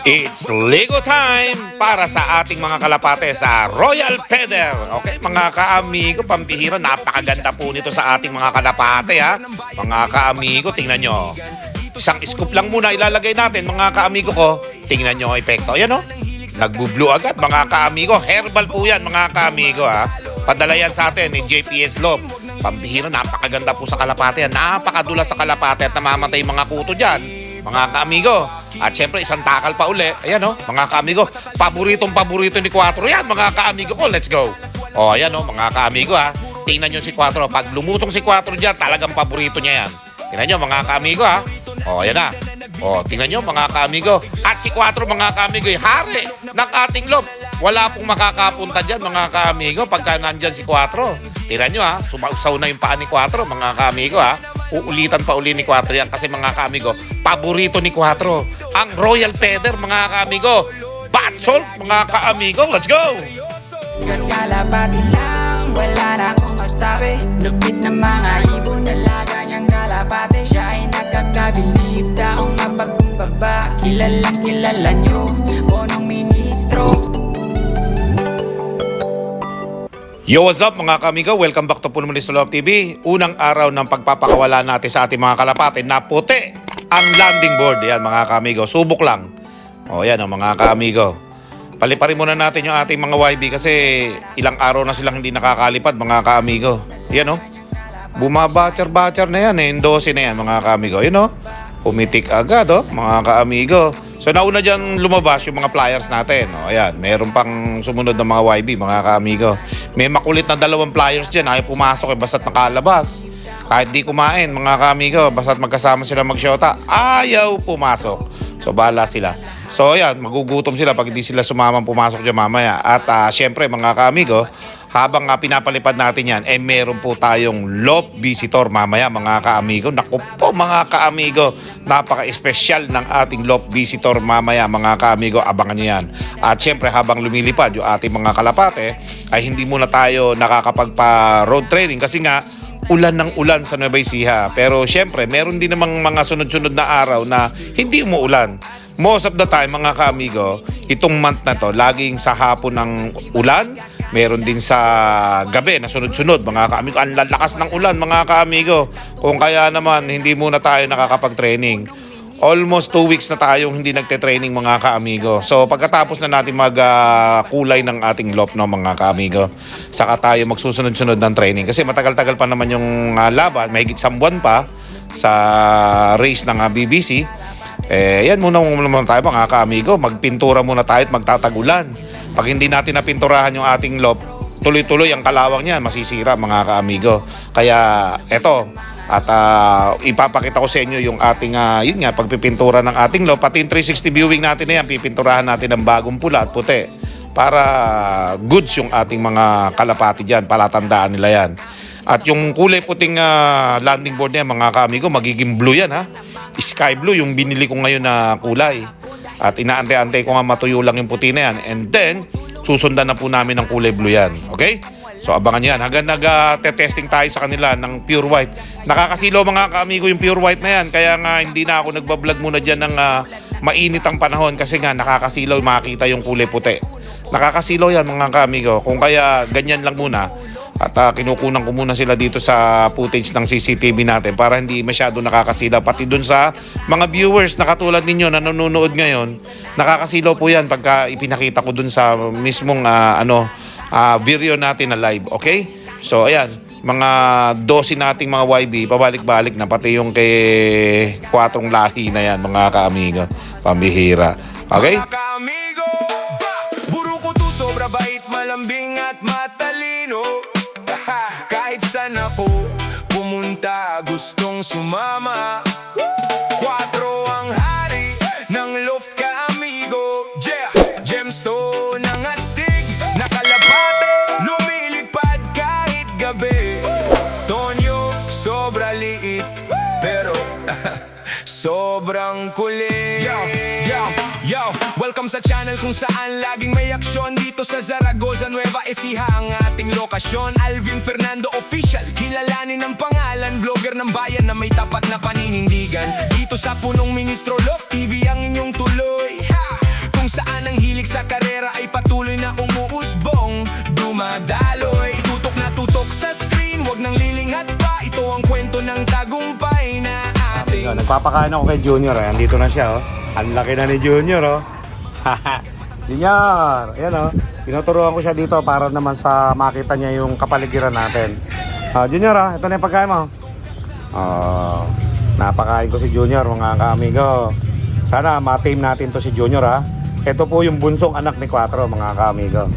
It's Lego time para sa ating mga kalapate sa Royal Feather. Okay, mga kaamigo, pampihira, napakaganda po nito sa ating mga kalapate ha. Mga kaamigo, tingnan nyo. Isang scoop lang muna ilalagay natin mga kaamigo ko. Tingnan nyo ang epekto. Ayan o, nagbu-blue agad mga kaamigo. Herbal po yan mga kaamigo ha. Padala yan sa atin ni JPS Love. Pampihira, napakaganda po sa kalapate. Napakadula sa kalapate at namamatay mga kuto dyan mga kaamigo. At syempre isang takal pa uli. Ayan o, mga kaamigo. Paborito ni Quattro yan mga kaamigo ko. Let's go. O ayan o, mga kaamigo ha. Tingnan nyo si Quattro. Pag lumutong si Quattro dyan, talagang paborito niya yan. Tingnan nyo mga kaamigo ha. O ayan na. O tingnan nyo mga kaamigo. At si Quattro mga kaamigo, hari ng ating lob. Wala pong makakapunta dyan mga kaamigo pagka nandyan si Quattro. Tingnan nyo ha. Sumausaw na yung paa ni Quattro mga kaamigo ha. Uulitan pa uli ni Quattro yan kasi mga kaamigo, paborito ni Quattro ang Royal Feather mga kaamigo. Bath salt mga kaamigo, let's go! Kalapati lang, wala na akong masabi. Lupit na mga ibon, dalaga niyang kalapati. Siya ay nakakabilib, taong mapagkumbaba. Kilalang kilala niyo, bonong ministro. Yo, what's up mga kaamigo? Welcome back to Pulmonist Love TV. Unang araw ng pagpapakawala natin sa ating mga kalapate na puti ang landing board. Yan mga kaamigo, subok lang. O yan o mga kaamigo. Paliparin muna natin yung ating mga YB kasi ilang araw na silang hindi nakakalipad mga kaamigo. Yan o. Bumabatcher-batcher na yan eh. 12 na yan mga kaamigo. Yan o. Pumitik agad o mga kaamigo. So nauna dyan lumabas yung mga flyers natin. O ayan, meron pang sumunod na mga YB mga kaamigo. May makulit na 2 flyers dyan. Ayaw pumasok eh, basta't nakalabas. Kahit di kumain mga kaamigo, basta't magkasama sila magsyota, ayaw pumasok. So bahala sila. So ayan, magugutom sila pag hindi sila sumamang pumasok dyan mamaya. At syempre mga kaamigo, habang pinapalipad natin yan, meron po tayong Love Visitor mamaya mga kaamigo. Naku po mga kaamigo, napaka-espesyal ng ating Love Visitor mamaya mga kaamigo. Abangan nyo yan. At syempre habang lumilipad yung ating mga kalapate, ay hindi muna tayo nakakapagpa-road training kasi nga, ulan ng ulan sa Nueva Ecija. Pero syempre, meron din namang mga sunod-sunod na araw na hindi umuulan. Most of the time mga kaamigo, itong month na to, laging sa hapon ng ulan. Meron din sa gabi na sunod-sunod mga kaamigo. Ang lalakas ng ulan mga kaamigo. Kung kaya naman hindi muna tayo nakakapag-training. Almost 2 weeks na tayong hindi nagte-training mga kaamigo. So pagkatapos na natin kulay ng ating loft no mga kaamigo, saka tayo magsusunod-sunod ng training. Kasi matagal-tagal pa naman yung laban. Mahigit 1 buwan pa sa race ng BBC. Yan muna tayo mga kaamigo. Magpintura muna tayo at magtatagulan. Pag hindi natin napinturahan yung ating loft, tuloy-tuloy ang kalawang niya, masisira mga kaamigo. Kaya eto, at ipapakita ko sa inyo yung ating yun nga, pagpipintura ng ating loft. Pati yung 360 viewing natin na yan, pipinturahan natin ng bagong pula at puti para goods yung ating mga kalapati dyan, palatandaan nila yan. At yung kulay puting landing board niya mga kaamigo, magiging blue yan ha. Sky blue yung binili ko ngayon na kulay. At inaantay-antay ko nga matuyo lang yung puti na yan. And then, susundan na po namin ng kulay blue yan. Okay? So, abangan yan. Hanggang nag-testing tayo sa kanila ng pure white. Nakakasilaw mga kaamigo yung pure white na yan. Kaya nga, hindi na ako nagbablog muna dyan ng mainit ang panahon. Kasi nga, nakakasilaw, makikita yung kulay puti. Nakakasilaw yan mga kaamigo. Kung kaya, ganyan lang muna. At kinukunan ko muna sila dito sa footage ng CCTV natin para hindi masyado nakakasilaw. Pati dun sa mga viewers na katulad ninyo na nanonood ngayon, nakakasilaw po yan pagka ipinakita ko dun sa mismong video natin na live. Okay? So ayan, mga 12 nating mga YB, pabalik-balik na. Pati yung kay Quattrong lahi na yan mga kaamigo. Pambihira. Okay? Mga kaamigo, buro ko to, sobra bait, malambing at matalino. Kahit saan ako pumunta, gustong sumama. Quattro ang hari ng loft kaamigo. Yeah, gemstone ng astig, nakalapate, lumilipad kahit gabi. Tonyo, sobra liit, pero sobrang kulit. Yo, welcome sa channel kung saan laging may aksyon. Dito sa Zaragoza, Nueva Ecija ang ating lokasyon. Alvin Fernando Official, kilalanin ng pangalan. Vlogger ng bayan na may tapat na paninindigan. Dito sa punong Ministro Love TV ang inyong tuloy. Ha! pag-ibig sa karera ay patuloy na umuusbong. Dumadaloy, tutok na tutok sa screen, wag nang lilingat pa. Ito ang kwento ng tagumpay na ating Nagpapakain ako kay Junior. Andito na siya. Ang laki na ni Junior. Junior! Ayan tinuturuan ko siya dito para naman sa makita niya yung kapaligiran natin. Junior ito na yung pagkain mo. Napakain ko si Junior mga kaamigo. Sana ma-tame natin to si Junior Ito po yung bunsong anak ni Quatro mga kaamigo.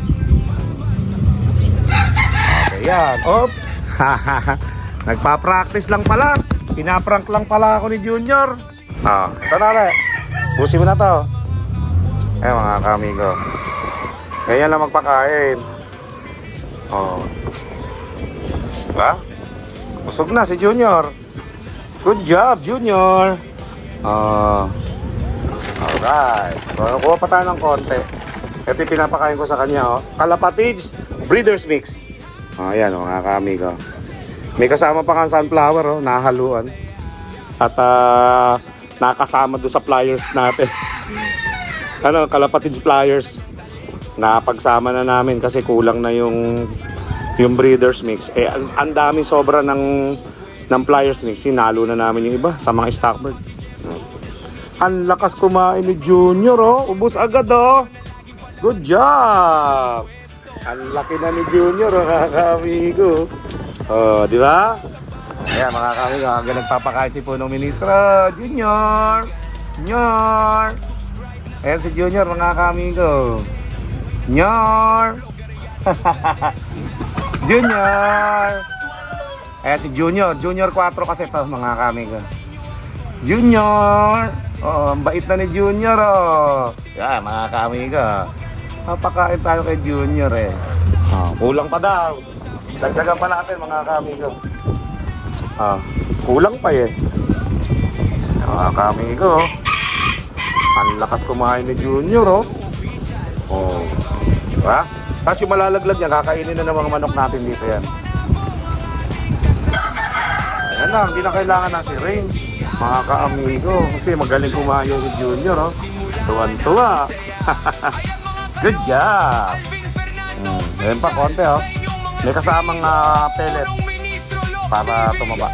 Okay yan. Nagpa-practice lang pala. Pinaprank lang pala ako ni Junior. Ito na busi mo na to. Mga kaamigo. Ganyan lang magpakain. Diba? Busog na si Junior. Good job, Junior. Alright. Kuha pa tayo ng konti. Ito yung pinapakain ko sa kanya. Kalapatids Breeders Mix. Ayan mga kaamigo. May kasama pa kang sunflower. Nahaluan. At nakasama doon sa pliers natin. Kalapatids pliers. Napagsama na namin kasi kulang na yung breeders mix. Ang dami sobra ng pliers mix. Sinalo na namin yung iba sa mga stockbird. Ang lakas kumain ni Junior ubos agad Good job. Ang laki na ni Junior mga kamigo. Di ba? Ayan mga kamigo, hanggang nagpapakain si Punong Ministro. Junior. Ayan si Junior mga kamigo. Junior. Ayan si Junior 4 kasi to mga kamigo. Junior. Ang bait na ni Junior Yan mga kamigo. Papakain tayo kay Junior kulang pa daw. Dagdagan pa natin mga kamigo. Kulang pa mga kamigo. Ang lakas kumain ni Junior diba? Tapos yung malalaglag niya, kakainin na ng mga manok natin dito yan. Ayan na, hindi na kailangan na si Range mga kaamigo. Kasi magaling kumain si Junior Tuwan-tuwa. Good job. Ayan pa, konti May kasamang pellet para tumaba.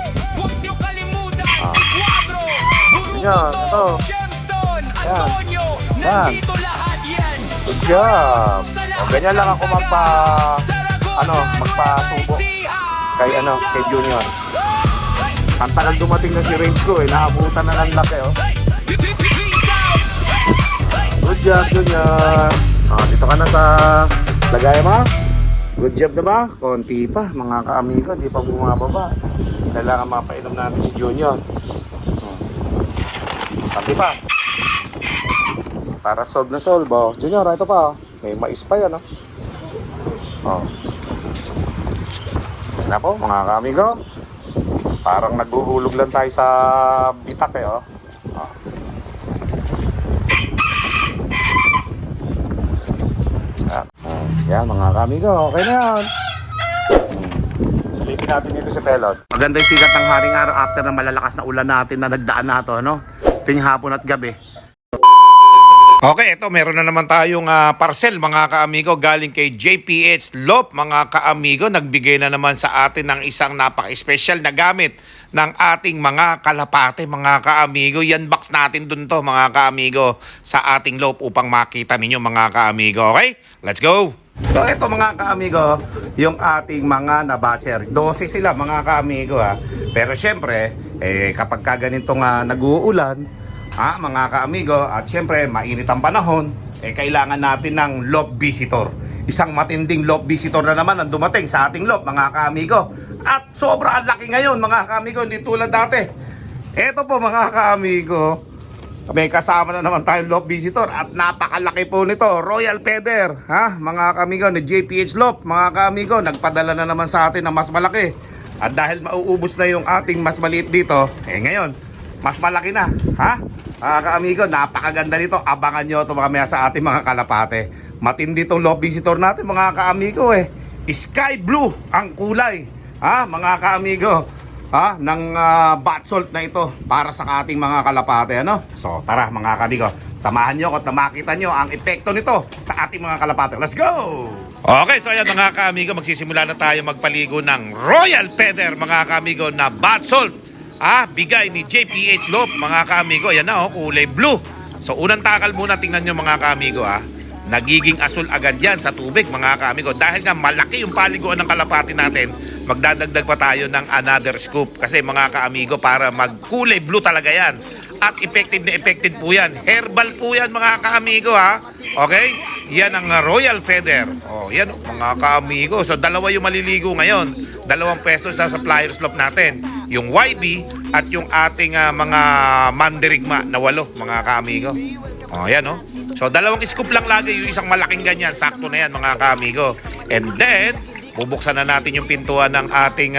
Yan, ito. Yan. Good job. Ganyan lang ako magpasubo kay Junior. Ang tagal dumating na si Range ko naabutan na ng laki Good job, Junior. Dito ka na sa lagay mo. Good job na ba? Konti pa mga kaamigo, di pa bumababa. Kailangan mapainom natin si Junior. Konti pa. Para solve na solve Junior, ito pa may mais pa yan Yan po mga kaamigo. Parang naghuhulog lang tayo sa bitak Yan mga kaamigo, okay na yan. Silipin natin dito si Pelot. Maganda yung sikat ng haring araw after ng malalakas na ulan natin na nagdaan na ito Ting hapon at gabi. Okay, ito meron na naman tayong parcel mga kaamigo galing kay JPH Lop mga kaamigo. Nagbigay na naman sa atin ng isang napaka-special na gamit ng ating mga kalapate mga kaamigo. Yan box natin dun to mga kaamigo sa ating Lop upang makita ninyo mga kaamigo. Okay, let's go! So ito mga kaamigo, yung ating mga nabatcher. 12 sila mga kaamigo Pero syempre, kapag ganitong nag-uulan, mga kaamigo, at syempre mainit ang panahon, kailangan natin ng loft visitor. Isang matinding loft visitor na naman ang dumating sa ating loft mga kaamigo. At sobra ang laki ngayon mga kaamigo, hindi tulad dati. Eto po mga kaamigo, may kasama na naman tayong loft visitor at napakalaki po nito, Royal Feather mga kaamigo ni JPH Loft mga kaamigo. Nagpadala na naman sa atin ng mas malaki. At dahil mauubos na yung ating mas maliit dito, ngayon mas malaki na mga kaamigo, napakaganda nito. Abangan nyo ito mamaya sa ating mga kalapate. Matindi itong loft visitor natin mga kaamigo Sky blue ang kulay mga kaamigo ng bath salt na ito para sa ating mga kalapate So tara mga kaamigo, Samahan nyo ako at na makita nyo ang epekto nito sa ating mga kalapate. Let's go! Okay, so ayan mga kaamigo, magsisimula na tayo magpaligo ng Royal Feather mga kaamigo na bath salt. Bigay ni JPH Lop mga kaamigo. Ayan na kulay blue. So unang takal muna, tingnan nyo mga kaamigo nagiging asul agad yan sa tubig mga kaamigo. Dahil nga malaki yung paliguan ng kalapati natin, magdadagdag pa tayo ng another scoop. Kasi mga kaamigo, para magkulay blue talaga yan. At effective na effective po yan. Herbal po yan mga kaamigo Okay? Yan ang Royal Feather. Yan mga kaamigo. So dalawa yung maliligo ngayon. Dalawang peso sa supplier slop natin. Yung YB at yung ating mga mandirigma na 8 mga kaamigo. Yan So dalawang scoop lang lagi, yung isang malaking ganyan. Sakto na yan mga kaamigo. And then, bubuksan na natin yung pintuan ng ating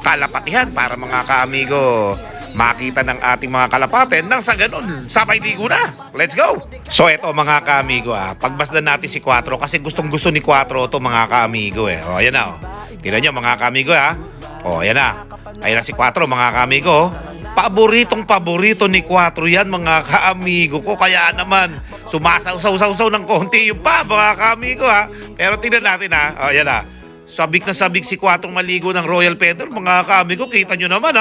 kalapatihan para mga kaamigo makita ng ating mga kalapate nang sa ganun, sabay ligo na. Let's go! So eto mga kaamigo pagmasdan natin si Quatro kasi gustong gusto ni Quatro to mga kaamigo Ayan na Tingnan nyo mga kaamigo Ayan na. Ayan na si Quatro mga kaamigo. Paborito ni Quatro yan mga kaamigo ko. Kaya naman sumasaw-saw ng konti yung mga kaamigo Pero tingnan natin ayan na. Sabik na sabik si Quatro maligo ng Royal Feather mga kaamigo. Kita nyo naman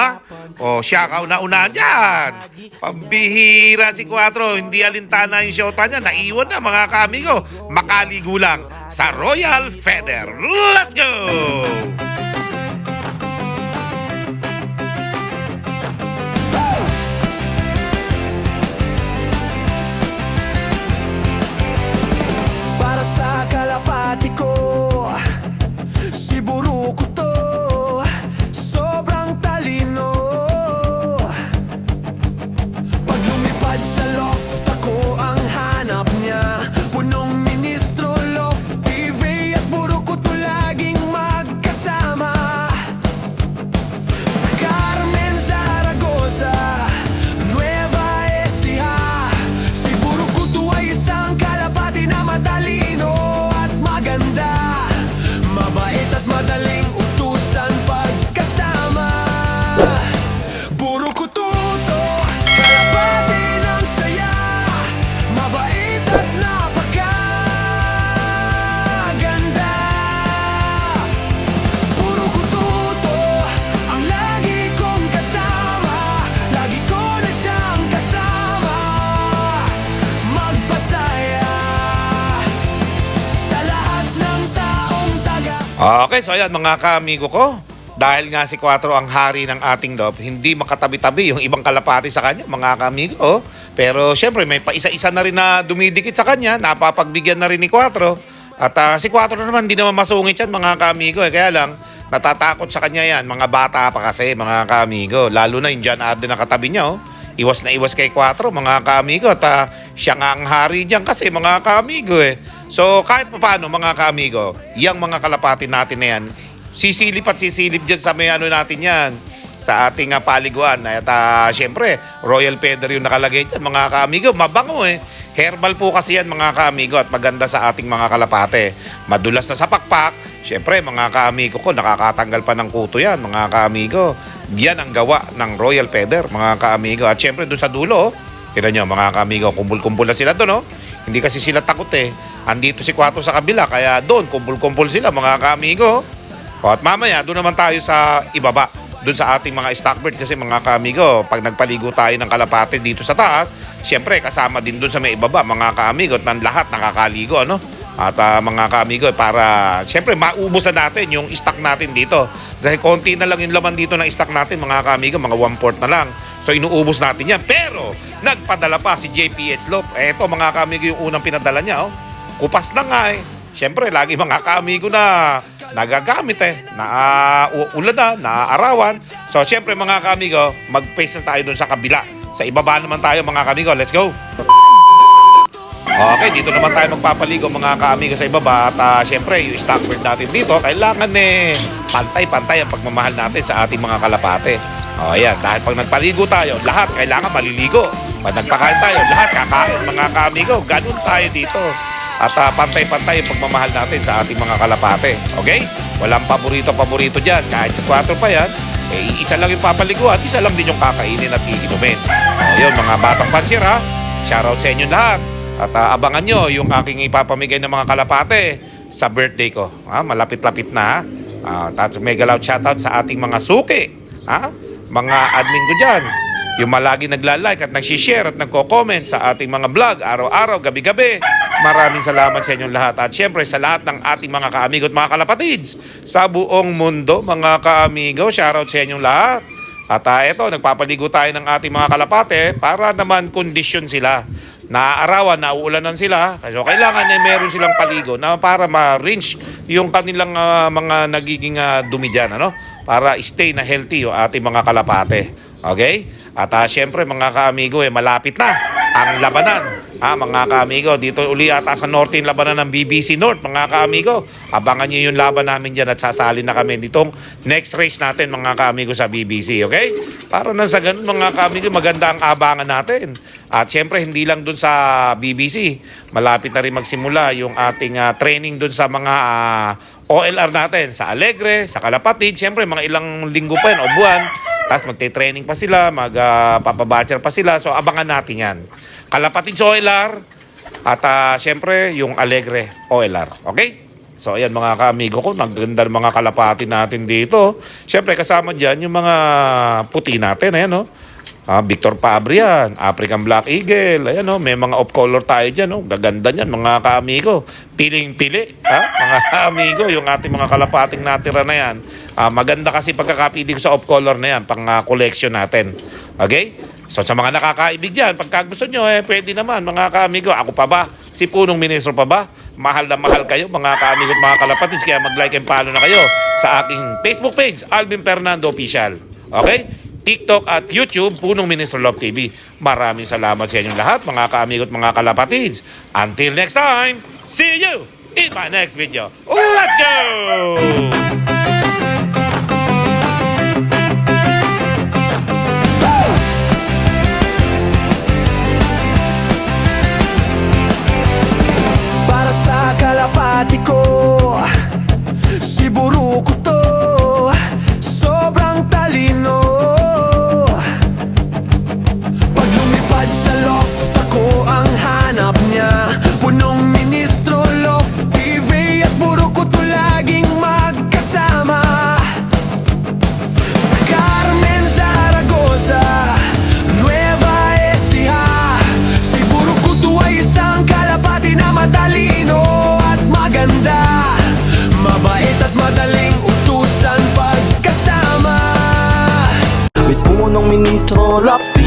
siya kauna-una dyan. Pambihira si Quatro. Hindi alintana yung shota niya. Naiwan na mga kaamigo. Makaligo lang sa Royal Feather. Let's go! Para sa kalapati ko, si Buruko to, sobrang talino. Pag lumipad sa loft, ako ang hanap niya. Punong ministro, loft TV at Buruko to laging magkasama. Sa Carmen, Zaragoza, Nueva Ecija, si Buruko to ay isang kalapati na matalino at maganda. Mabait at madaling utusan pagkasama. Buruko tuto, kalapati ng saya. Mabait at napakaganda. Buruko tuto, ang lagi kong kasama. Lagi ko na siyang kasama. Magpasaya sa lahat ng taong taga. Okay, so ayan mga kaamigo ko. Dahil nga si Quatro ang hari ng ating loob, hindi makatabi-tabi yung ibang kalapati sa kanya, mga kaamigo. Pero syempre may paisa-isa na rin na dumidikit sa kanya, napapagbigyan na rin ni Quatro. At si Quatro naman, hindi naman masungit yan mga kaamigo. Kaya lang, natatakot sa kanya yan. Mga bata pa kasi mga kaamigo. Lalo na yung John Arden na katabi niya. Iwas na iwas kay Quatro mga kaamigo. At siya nga ang hari diyan kasi mga kaamigo So kahit pa paano mga kaamigo, yung mga kalapati natin na yan, sisilip at sisilip dyan sa may natin yan, sa ating paliguan. At syempre, Royal Feather yung nakalagay dyan mga kaamigo. Mabango Herbal po kasi yan mga kaamigo at maganda sa ating mga kalapate. Madulas na sa pakpak. Syempre mga kaamigo ko, nakakatanggal pa ng kuto yan mga kaamigo. Yan ang gawa ng Royal Feather mga kaamigo. At syempre doon sa dulo, tignan nyo mga kaamigo, kumpul-kumpul na sila doon Hindi kasi sila takot Andito si Quatro sa kabila, kaya doon kumpul-kumpul sila mga kaamigo. At mamaya doon naman tayo sa ibaba, doon sa ating mga stockbird kasi mga kaamigo, pag nagpaligo tayo ng kalapate dito sa taas, syempre kasama din doon sa may ibaba mga kaamigo at ng lahat nakakaligo At mga kaamigo, para syempre maubos na natin yung stock natin dito. Dahil konti na lang yung laman dito ng stock natin mga kaamigo, mga 1/4 na lang. So inuubos natin yan. Pero nagpadala pa si JPH Lop. Eto mga kaamigo yung unang pinadala niya Kupas na nga Syempre lagi mga kaamigo na nagagamit na ulan na arawan. So syempre mga kaamigo, mag-pace na tayo dun sa kabila. Sa ibaba naman tayo mga kaamigo. Let's go! Okay, dito naman tayo magpapaligo mga kaamigo sa ibaba. At syempre yung stockbird natin dito, kailangan pantay-pantay ang pagmamahal natin sa ating mga kalapate. Ayan, dahil pag nagpaligo tayo, lahat kailangan maliligo. Pag nagpakain tayo, lahat kakain mga kaamigo. Ganun tayo dito. At pantay-pantay yung pagmamahal natin sa ating mga kalapate. Okay? Walang paborito-paborito dyan. Kahit sa 4 pa yan, isa lang yung papaliguan, isa lang din yung kakainin at iinumin. Yun, mga batang pansir Shoutout sa inyo lahat. At abangan nyo yung aking ipapamigay ng mga kalapate sa birthday ko. Malapit-lapit na. Tapos mega loud shoutout sa ating mga suki. Mga admin ko dyan. Yung malagi nagla-like at nagsishare at nagko-comment sa ating mga vlog araw-araw, gabi-gabi. Maraming salamat sa inyong lahat. At syempre sa lahat ng ating mga kaamigo at mga kalapatids sa buong mundo, mga kaamigo, shoutout sa inyong lahat. At eto, nagpapaligo tayo ng ating mga kalapate para naman kondisyon sila. Naaarawan, nauulanan sila. So kailangan meron silang paligo na para ma-rinse yung kanilang mga nagiging dumi dyan, para stay na healthy yung ating mga kalapate. Okay? At syempre mga kaamigo, malapit na ang labanan. Mga kaamigo, dito uli ata sa norte yung labanan ng BBC North, mga kaamigo. Abangan nyo yung laban namin dyan at sasali na kami ditong next race natin, mga kaamigo, sa BBC, okay? Para na sa ganun, mga kaamigo, maganda ang abangan natin. At syempre, hindi lang dun sa BBC. Malapit na rin magsimula yung ating training dun sa mga OLR natin, sa Alegre, sa Kalapatid. Syempre, mga ilang linggo pa yun o buwan. Tapos magte-training pa sila, magpapabatcher pa sila. So, abangan natin yan. Kalapatid sa OLR at syempre yung Alegre OLR. Okay? So ayan mga kaamigo ko, nagaganda ng mga kalapati natin dito. Syempre kasama dyan yung mga puti natin. Ayan, Victor Fabrian, African Black Eagle. Ayan, may mga off-color tayo dyan. Gaganda niyan mga kaamigo. Piling-pili. Mga kaamigo, yung ating mga kalapating natira na yan. Maganda kasi pagkakapili ko sa off-color na yan, pang collection natin. Okay? So sa mga nakakaibig dyan, pagka gusto nyo, pwede naman mga kaamigo. Ako pa ba? Si Punong Ministro pa ba? Mahal na mahal kayo mga kaamigo at mga kalapatids. Kaya mag-like and follow na kayo sa aking Facebook page, Alvin Fernando Official. Okay? TikTok at YouTube, Punong Ministro Love TV. Maraming salamat sa inyong lahat mga kaamigo at mga kalapatids. Until next time, see you in my next video. Let's go! Kalapati ko, si Buruko to, sobrang talino. Pag lumipad sa loft ako ang hanap niya. Punong Ministro Love TV at Buruko to laging magkasama. Sa Carmen, Zaragoza, Nueva Ecija, si Buruko to ay isang kalapati na matalino, maganda, mabait at madaling utusan pagkasama. May Punong Ministro Love